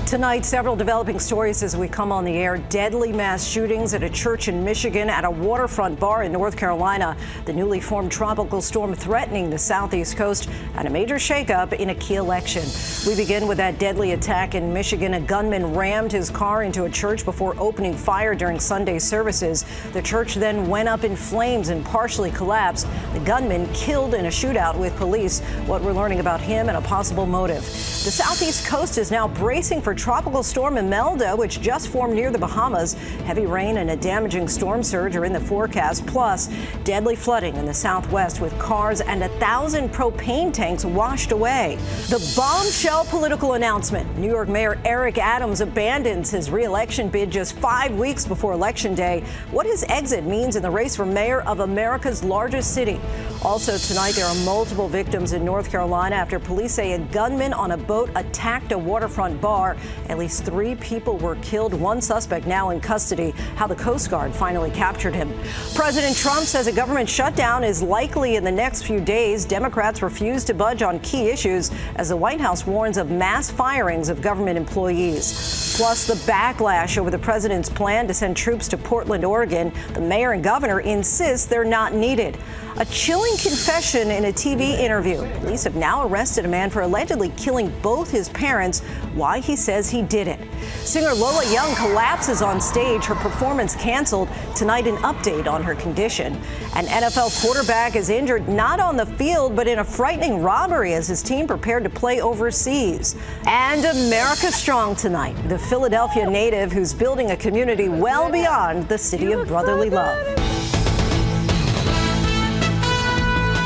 Tonight, several developing stories as we come on the air. Deadly mass shootings at a church in Michigan, at a waterfront bar in North Carolina, the newly formed tropical storm threatening the southeast coast, and a major shakeup in a key election. We begin with that deadly attack in Michigan. A gunman rammed his car into a church before opening fire during Sunday services. The church then went up in flames and partially collapsed. The gunman killed in a shootout with police. What we're learning about him and a possible motive. The southeast coast is now bracing for Tropical Storm Imelda, which just formed near the Bahamas. Heavy rain and a damaging storm surge are in the forecast, plus deadly flooding in the southwest with cars and 1,000 propane tanks washed away. The bombshell political announcement. New York Mayor Eric Adams abandons his re-election bid just 5 weeks before Election Day. What his exit means in the race for mayor of America's largest city. Also tonight, there are multiple victims in North Carolina after police say a gunman on a boat attacked a waterfront bar. At least 3 people were killed, 1 suspect now in custody. How the Coast Guard finally captured him. President Trump says a government shutdown is likely in the next few days. Democrats refuse to budge on key issues as the White House warns of mass firings of government employees. Plus, the backlash over the president's plan to send troops to Portland, Oregon. The mayor and governor insist they're not needed. A chilling confession in a TV interview. Police have now arrested a man for allegedly killing both his parents. Why he says he did it. Singer Lola Young collapses on stage. Her performance canceled. Tonight, an update on her condition. An NFL quarterback is injured not on the field, but in a frightening robbery as his team prepared to play overseas. And America Strong tonight. The Philadelphia native who's building a community well beyond the city of brotherly love.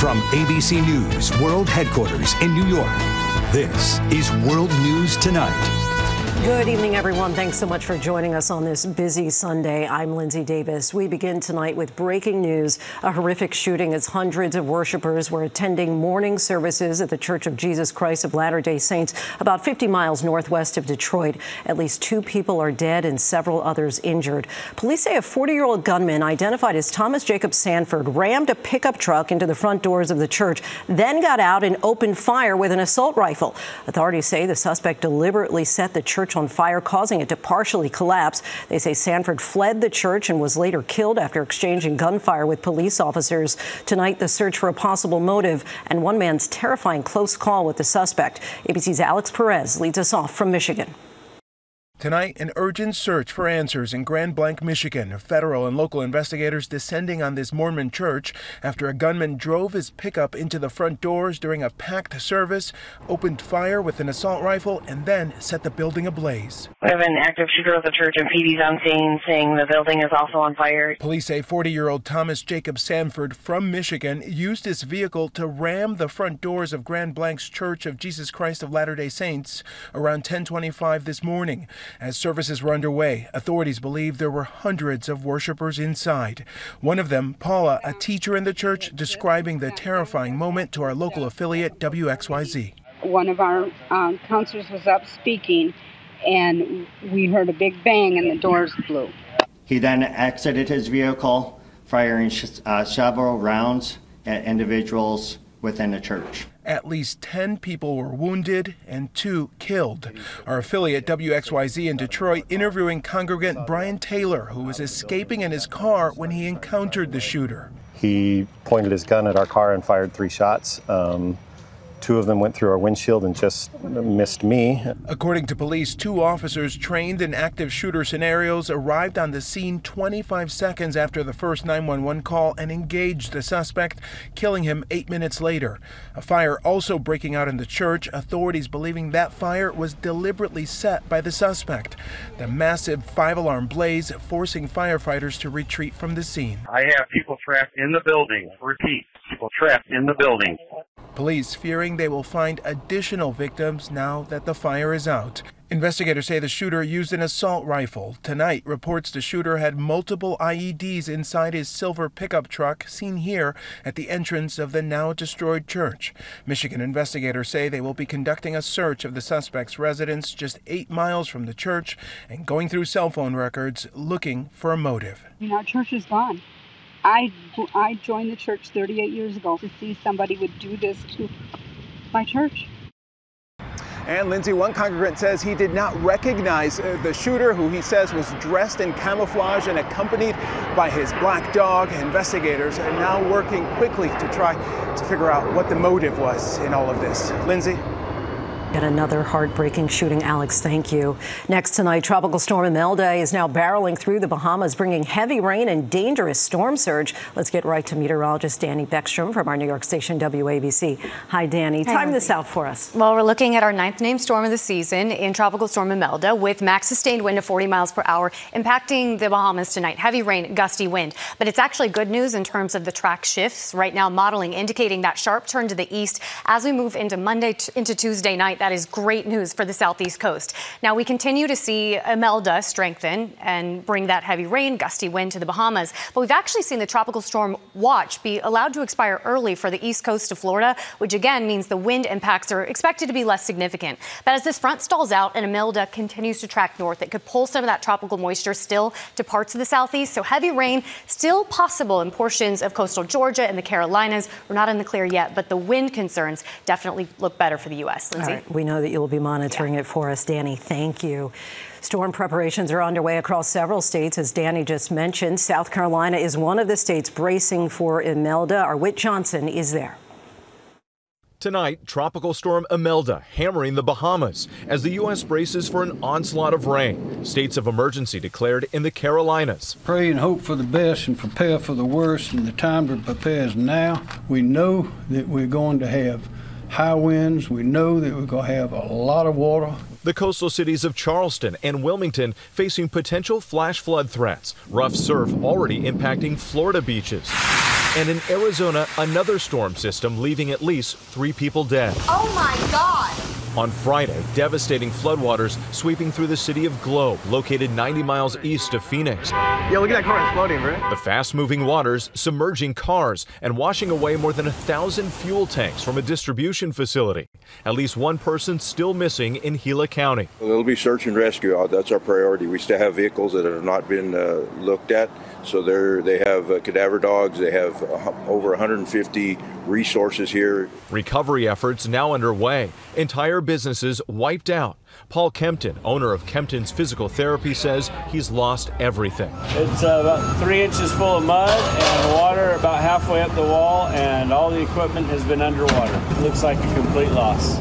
From ABC News World Headquarters in New York, this is World News Tonight. Good evening, everyone. Thanks so much for joining us on this busy Sunday. I'm Lindsay Davis. We begin tonight with breaking news. A horrific shooting as hundreds of worshipers were attending morning services at the Church of Jesus Christ of Latter-day Saints, about 50 miles northwest of Detroit. At least 2 people are dead and several others injured. Police say a 40-year-old gunman identified as Thomas Jacob Sanford rammed a pickup truck into the front doors of the church, then got out and opened fire with an assault rifle. Authorities say the suspect deliberately set the church on fire, causing it to partially collapse. They say Sanford fled the church and was later killed after exchanging gunfire with police officers. Tonight, the search for a possible motive and one man's terrifying close call with the suspect. ABC's Alex Perez leads us off from Michigan. Tonight, an urgent search for answers in Grand Blanc, Michigan. Federal and local investigators descending on this Mormon church after a gunman drove his pickup into the front doors during a packed service, opened fire with an assault rifle, and then set the building ablaze. We have an active shooter at the church, and PD's on scene saying the building is also on fire. Police say 40-year-old Thomas Jacob Sanford from Michigan used his vehicle to ram the front doors of Grand Blanc's Church of Jesus Christ of Latter-day Saints around 10:25 this morning. As services were underway, authorities believe there were hundreds of worshipers inside. One of them, Paula, a teacher in the church, describing the terrifying moment to our local affiliate WXYZ. One of our counselors was up speaking, and we heard a big bang and the doors blew. He then exited his vehicle, firing several rounds at individuals within the church. At least 10 people were wounded and 2 killed. Our affiliate WXYZ in Detroit interviewing congregant Brian Taylor, who was escaping in his car when he encountered the shooter. He pointed his gun at our car and fired 3 shots. 2 of them went through our windshield and just missed me. According to police, 2 officers trained in active shooter scenarios arrived on the scene 25 seconds after the first 911 call and engaged the suspect, killing him 8 minutes later. A fire also breaking out in the church, authorities believing that fire was deliberately set by the suspect. The massive 5-alarm blaze forcing firefighters to retreat from the scene. I have people trapped in the building. Repeat, people trapped in the building. Police fearing they will find additional victims now that the fire is out. Investigators say the shooter used an assault rifle. Tonight, reports the shooter had multiple IEDs inside his silver pickup truck, seen here at the entrance of the now destroyed church. Michigan investigators say they will be conducting a search of the suspect's residence just 8 miles from the church and going through cell phone records looking for a motive. Our church is gone. I joined the church 38 years ago. To see somebody would do this to my church. And Lindsay, one congregant says he did not recognize the shooter, who he says was dressed in camouflage and accompanied by his black dog. Investigators are now working quickly to try to figure out what the motive was in all of this. Lindsay? Yet another heartbreaking shooting, Alex. Thank you. Next tonight, Tropical Storm Imelda is now barreling through the Bahamas, bringing heavy rain and dangerous storm surge. Let's get right to meteorologist Danny Beckstrom from our New York station WABC. Hi, Danny. Time this out for us. Well, we're looking at our 9th named storm of the season in Tropical Storm Imelda, with max sustained wind of 40 miles per hour impacting the Bahamas tonight. Heavy rain, gusty wind. But it's actually good news in terms of the track shifts. Right now, modeling indicating that sharp turn to the east as we move into Monday into Tuesday night. That is great news for the southeast coast. Now, we continue to see Imelda strengthen and bring that heavy rain, gusty wind to the Bahamas. But we've actually seen the tropical storm watch be allowed to expire early for the east coast of Florida, which again means the wind impacts are expected to be less significant. But as this front stalls out and Imelda continues to track north, it could pull some of that tropical moisture still to parts of the southeast. So heavy rain still possible in portions of coastal Georgia and the Carolinas. We're not in the clear yet, but the wind concerns definitely look better for the U.S. Lindsay? All right. We know that you will be monitoring it for us, Danny. Thank you. Storm preparations are underway across several states, as Danny just mentioned. South Carolina is one of the states bracing for Imelda. Our Whit Johnson is there. Tonight, Tropical Storm Imelda hammering the Bahamas as the U.S. braces for an onslaught of rain. States of emergency declared in the Carolinas. Pray and hope for the best and prepare for the worst, and the time to prepare is now. We know that we're going to have high winds. We know that we're going to have a lot of water. The coastal cities of Charleston and Wilmington facing potential flash flood threats. Rough surf already impacting Florida beaches. And in Arizona, another storm system leaving at least 3 people dead. Oh my God! On Friday, devastating floodwaters sweeping through the city of Globe, located 90 miles east of Phoenix. Yo, look at that car, it's floating, right? The fast-moving waters submerging cars and washing away more than 1,000 fuel tanks from a distribution facility. At least one person still missing in Gila County. Well, it'll be search and rescue. That's our priority. We still have vehicles that have not been looked at. So they have cadaver dogs. They have over 150 resources here. Recovery efforts now underway. Entire businesses wiped out. Paul Kempton, owner of Kempton's Physical Therapy, says he's lost everything. It's about 3 inches full of mud and water about halfway up the wall, and all the equipment has been underwater. It looks like a complete loss.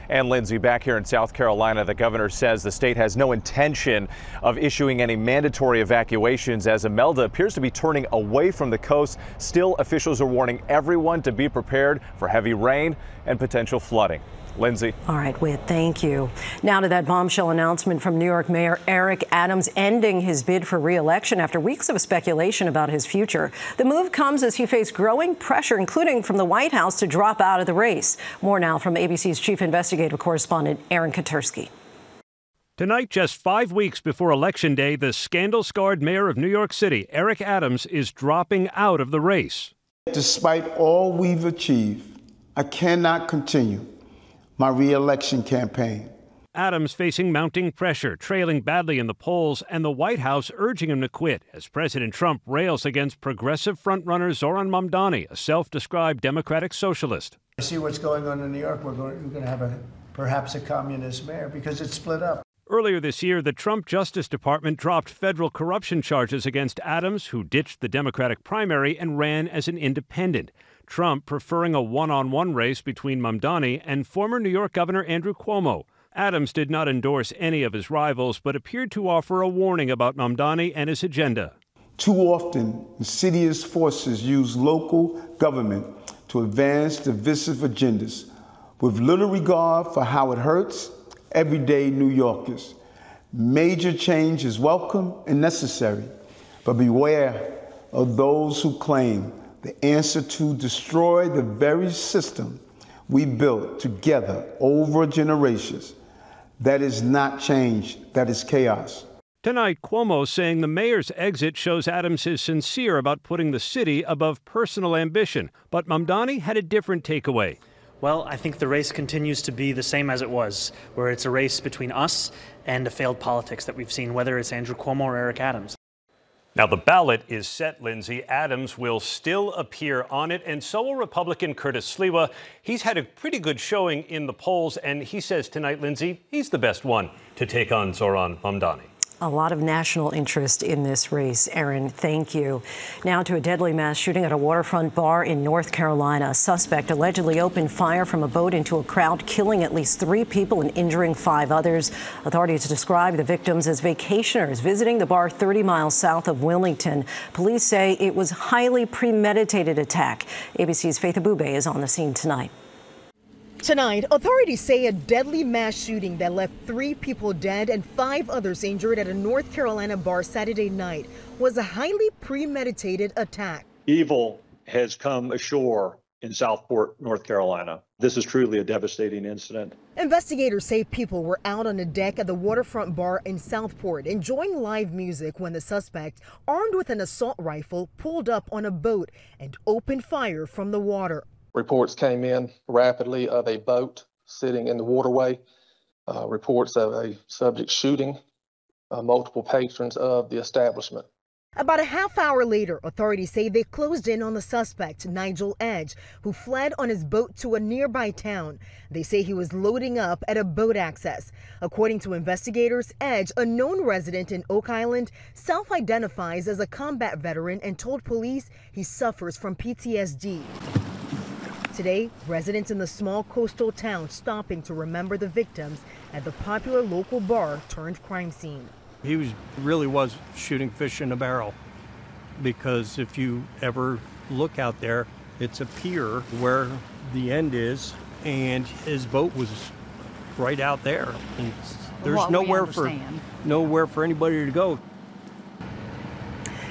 And Lindsay, back here in South Carolina, the governor says the state has no intention of issuing any mandatory evacuations as Imelda appears to be turning away from the coast. Still, officials are warning everyone to be prepared for heavy rain and potential flooding. Lindsay. All right, Whit, thank you. Now to that bombshell announcement from New York Mayor Eric Adams ending his bid for re-election after weeks of speculation about his future. The move comes as he faced growing pressure, including from the White House, to drop out of the race. More now from ABC's chief investigative correspondent Aaron Katersky. Tonight, just 5 weeks before Election Day, the scandal-scarred mayor of New York City, Eric Adams, is dropping out of the race. Despite all we've achieved, I cannot continue my re-election campaign. Adams facing mounting pressure, trailing badly in the polls, and the White House urging him to quit as President Trump rails against progressive frontrunner Zoran Mamdani, a self-described democratic socialist. I see what's going on in New York. We're going to have perhaps a communist mayor because it's split up. Earlier this year, the Trump Justice Department dropped federal corruption charges against Adams, who ditched the Democratic primary and ran as an independent. Trump preferring a one-on-one race between Mamdani and former New York Governor Andrew Cuomo. Adams did not endorse any of his rivals, but appeared to offer a warning about Mamdani and his agenda. Too often, insidious forces use local government to advance divisive agendas with little regard for how it hurts everyday New Yorkers. Major change is welcome and necessary, but beware of those who claim the answer to destroy the very system we built together over generations. That is not change, that is chaos. Tonight, Cuomo saying the mayor's exit shows Adams is sincere about putting the city above personal ambition. But Mamdani had a different takeaway. Well, I think the race continues to be the same as it was, where it's a race between us and the failed politics that we've seen, whether it's Andrew Cuomo or Eric Adams. Now, the ballot is set, Lindsay. Adams will still appear on it, and so will Republican Curtis Sliwa. He's had a pretty good showing in the polls, and he says tonight, Lindsay, he's the best one to take on Zohran Mamdani. A lot of national interest in this race. Aaron, thank you. Now to a deadly mass shooting at a waterfront bar in North Carolina. A suspect allegedly opened fire from a boat into a crowd, killing at least 3 people and injuring 5 others. Authorities describe the victims as vacationers visiting the bar 30 miles south of Wilmington. Police say it was a highly premeditated attack. ABC's Faith Abube is on the scene tonight. Tonight, authorities say a deadly mass shooting that left 3 people dead and 5 others injured at a North Carolina bar Saturday night was a highly premeditated attack. Evil has come ashore in Southport, North Carolina. This is truly a devastating incident. Investigators say people were out on the deck at the waterfront bar in Southport enjoying live music when the suspect, armed with an assault rifle, pulled up on a boat and opened fire from the water. Reports came in rapidly of a boat sitting in the waterway, reports of a subject shooting multiple patrons of the establishment. About a half hour later, authorities say they closed in on the suspect, Nigel Edge, who fled on his boat to a nearby town. They say he was loading up at a boat access. According to investigators, Edge, a known resident in Oak Island, self-identifies as a combat veteran and told police he suffers from PTSD. Today, residents in the small coastal town stopping to remember the victims at the popular local bar turned crime scene. He really was shooting fish in a barrel, because if you ever look out there, it's a pier where the end is, and his boat was right out there. And there's nowhere for anybody to go.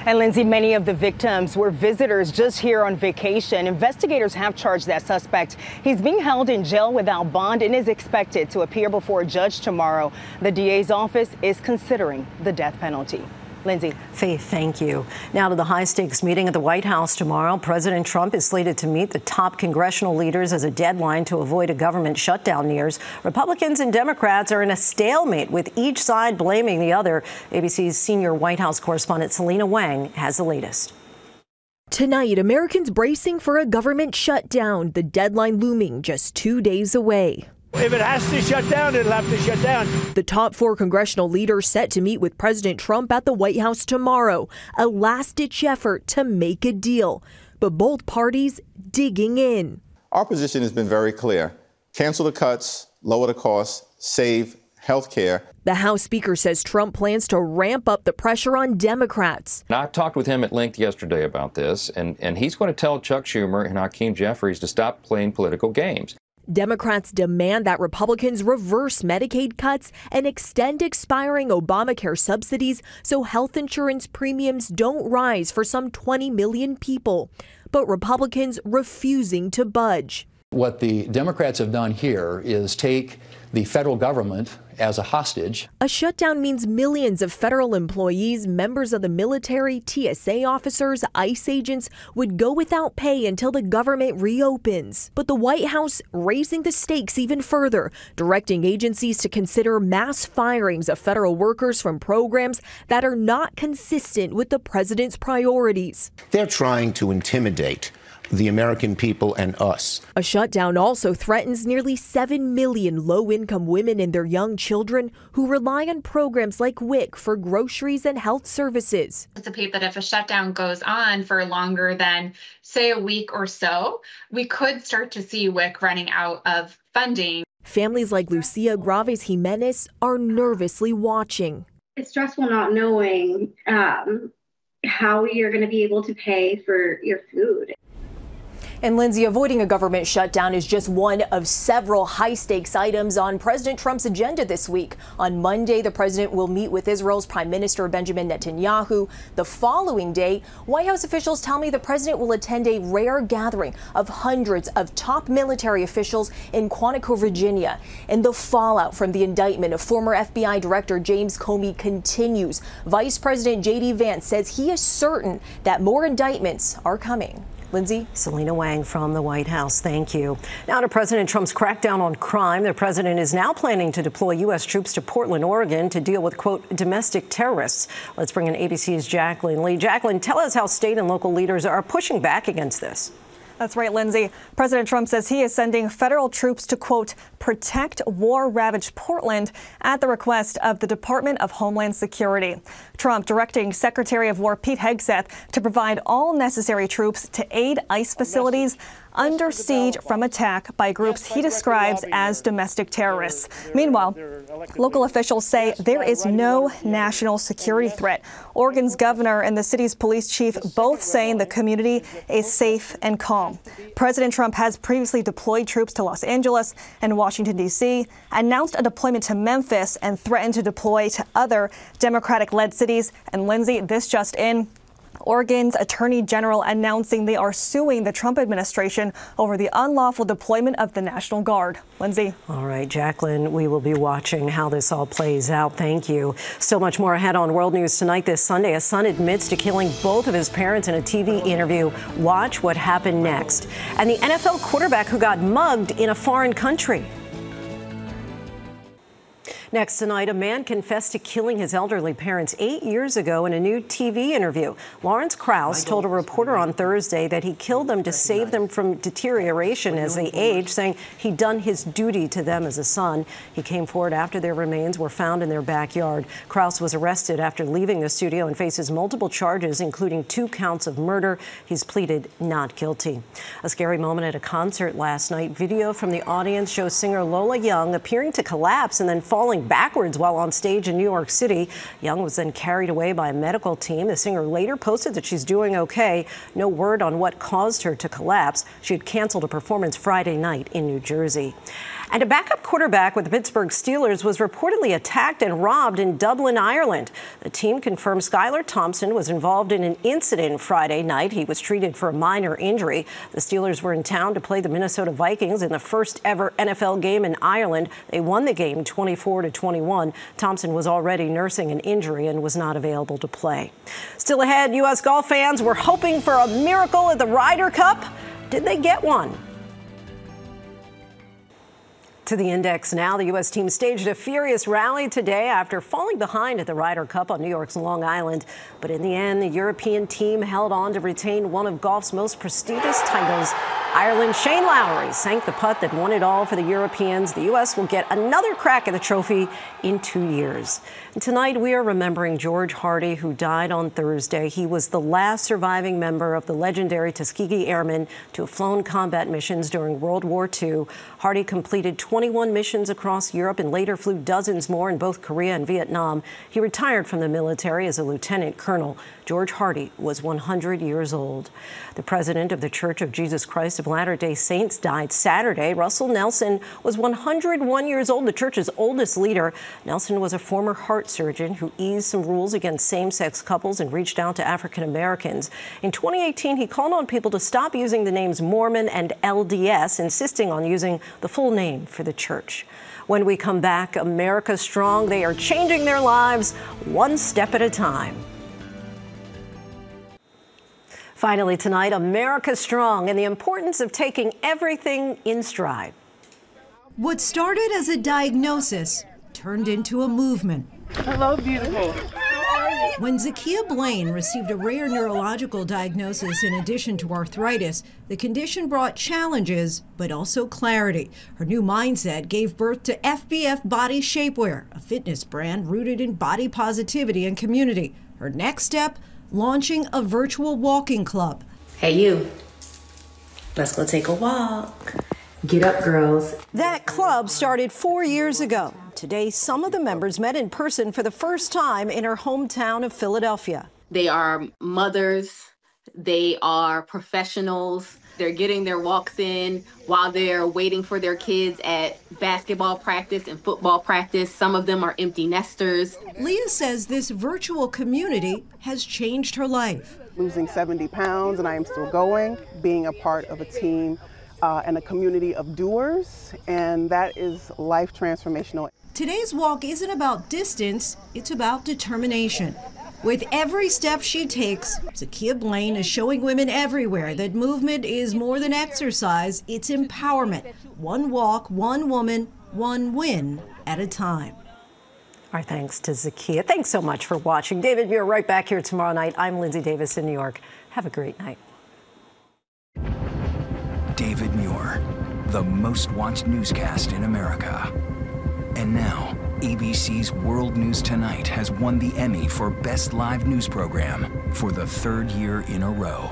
And Lindsay, many of the victims were visitors just here on vacation. Investigators have charged that suspect. He's being held in jail without bond and is expected to appear before a judge tomorrow. The DA's office is considering the death penalty. Lindsay. Faith, thank you. Now to the high-stakes meeting at the White House tomorrow. President Trump is slated to meet the top congressional leaders as a deadline to avoid a government shutdown nears. Republicans and Democrats are in a stalemate, with each side blaming the other. ABC's senior White House correspondent Selina Wang has the latest. Tonight, Americans bracing for a government shutdown, the deadline looming just 2 days away. If it has to shut down, it'll have to shut down. The top 4 congressional leaders set to meet with President Trump at the White House tomorrow, a last-ditch effort to make a deal. But both parties digging in. Our position has been very clear. Cancel the cuts, lower the costs, save health care. The House Speaker says Trump plans to ramp up the pressure on Democrats. I talked with him at length yesterday about this, and he's going to tell Chuck Schumer and Hakeem Jeffries to stop playing political games. Democrats demand that Republicans reverse Medicaid cuts and extend expiring Obamacare subsidies so health insurance premiums don't rise for some 20 million people. But Republicans refusing to budge. What the Democrats have done here is take the federal government as a hostage. A shutdown means millions of federal employees, members of the military, TSA officers, ICE agents would go without pay until the government reopens. But the White House raising the stakes even further, directing agencies to consider mass firings of federal workers from programs that are not consistent with the president's priorities. They're trying to intimidate the American people and us. A shutdown also threatens nearly 7 million low-income women and their young children who rely on programs like WIC for groceries and health services. Anticipate that if a shutdown goes on for longer than, say, a week or so, we could start to see WIC running out of funding. Families like Lucia Graves Jimenez are nervously watching. It's stressful not knowing how you're going to be able to pay for your food. And Lindsay, avoiding a government shutdown is just one of several high-stakes items on President Trump's agenda this week. On Monday, the president will meet with Israel's Prime Minister Benjamin Netanyahu. The following day, White House officials tell me the president will attend a rare gathering of hundreds of top military officials in Quantico, Virginia. And the fallout from the indictment of former FBI Director James Comey continues. Vice President J.D. Vance says he is certain that more indictments are coming. Lindsay? Selina Wang from the White House. Thank you. Now to President Trump's crackdown on crime. The president is now planning to deploy U.S. troops to Portland, Oregon to deal with, quote, domestic terrorists. Let's bring in ABC's Jacqueline Lee. Jacqueline, tell us how state and local leaders are pushing back against this. That's right, Lindsay. President Trump says he is sending federal troops to, quote, protect war-ravaged Portland at the request of the Department of Homeland Security. Trump directing Secretary of War Pete Hegseth to provide all necessary troops to aid ICE facilities under siege from attack by groups he describes as domestic terrorists. Meanwhile, local officials say there is no national security threat. Oregon's governor and the city's police chief both saying the community is safe and calm. President Trump has previously deployed troops to Los Angeles and Washington, D.C., announced a deployment to Memphis, and threatened to deploy to other Democratic-led cities. And Lindsay, this just in. Oregon's Attorney General announcing they are suing the Trump administration over the unlawful deployment of the National Guard. Lindsay. All right, Jacqueline, we will be watching how this all plays out. Thank you. Still much more ahead on World News Tonight. This Sunday, a son admits to killing both of his parents in a TV interview. Watch what happened next. And the NFL quarterback who got mugged in a foreign country. Next tonight, a man confessed to killing his elderly parents 8 years ago in a new TV interview. Lawrence Krauss told a reporter on Thursday that he killed them to save them from deterioration as they aged, saying he'd done his duty to them as a son. He came forward after their remains were found in their backyard. Krauss was arrested after leaving the studio and faces multiple charges, including 2 counts of murder. He's pleaded not guilty. A scary moment at a concert last night. Video from the audience shows singer Lola Young appearing to collapse and then falling backwards while on stage in New York City. Young was then carried away by a medical team. The singer later posted that she's doing okay. No word on what caused her to collapse. She had canceled a performance Friday night in New Jersey. And a backup quarterback with the Pittsburgh Steelers was reportedly attacked and robbed in Dublin, Ireland. The team confirmed Skylar Thompson was involved in an incident Friday night. He was treated for a minor injury. The Steelers were in town to play the Minnesota Vikings in the first ever NFL game in Ireland. They won the game 24-21. Thompson was already nursing an injury and was not available to play. Still ahead, U.S. golf fans were hoping for a miracle at the Ryder Cup. Did they get one? To the index now, the U.S. team staged a furious rally today after falling behind at the Ryder Cup on New York's Long Island. But in the end, the European team held on to retain one of golf's most prestigious titles. Ireland's Shane Lowry sank the putt that won it all for the Europeans. The U.S. will get another crack at the trophy in 2 years. And tonight, we are remembering George Hardy, who died on Thursday. He was the last surviving member of the legendary Tuskegee Airmen to have flown combat missions during World War II. Hardy completed 21 missions across Europe and later flew dozens more in both Korea and Vietnam. He retired from the military as a lieutenant colonel. George Hardy was 100 years old. The president of the Church of Jesus Christ of Latter-day Saints died Saturday. Russell Nelson was 101 years old, the church's oldest leader. Nelson was a former heart surgeon who eased some rules against same-sex couples and reached out to African Americans. In 2018, he called on people to stop using the names Mormon and LDS, insisting on using the full name for the church. When we come back, America Strong, they are changing their lives one step at a time. Finally tonight, America Strong and the importance of taking everything in stride. What started as a diagnosis turned into a movement. Hello, beautiful. When Zakia Blaine received a rare neurological diagnosis in addition to arthritis, the condition brought challenges, but also clarity. Her new mindset gave birth to FBF Body Shapewear, a fitness brand rooted in body positivity and community. Her next step, launching a virtual walking club. Hey, you. Let's go take a walk. Get up, girls. That club started 4 years ago. Today, some of the members met in person for the first time in her hometown of Philadelphia. They are mothers. They are professionals. They're getting their walks in while they're waiting for their kids at basketball practice and football practice. Some of them are empty nesters. Leah says this virtual community has changed her life. Losing 70 pounds, and I am still going, being a part of a team and a community of doers, and that is life transformational. Today's walk isn't about distance, it's about determination. With every step she takes, Zakia Blaine is showing women everywhere that movement is more than exercise, it's empowerment. One walk, one woman, one win at a time. Our thanks to Zakia. Thanks so much for watching. David Muir right back here tomorrow night. I'm Lindsay Davis in New York. Have a great night. David Muir, the most watched newscast in America. And now, ABC's World News Tonight has won the Emmy for Best Live News Program for the third year in a row.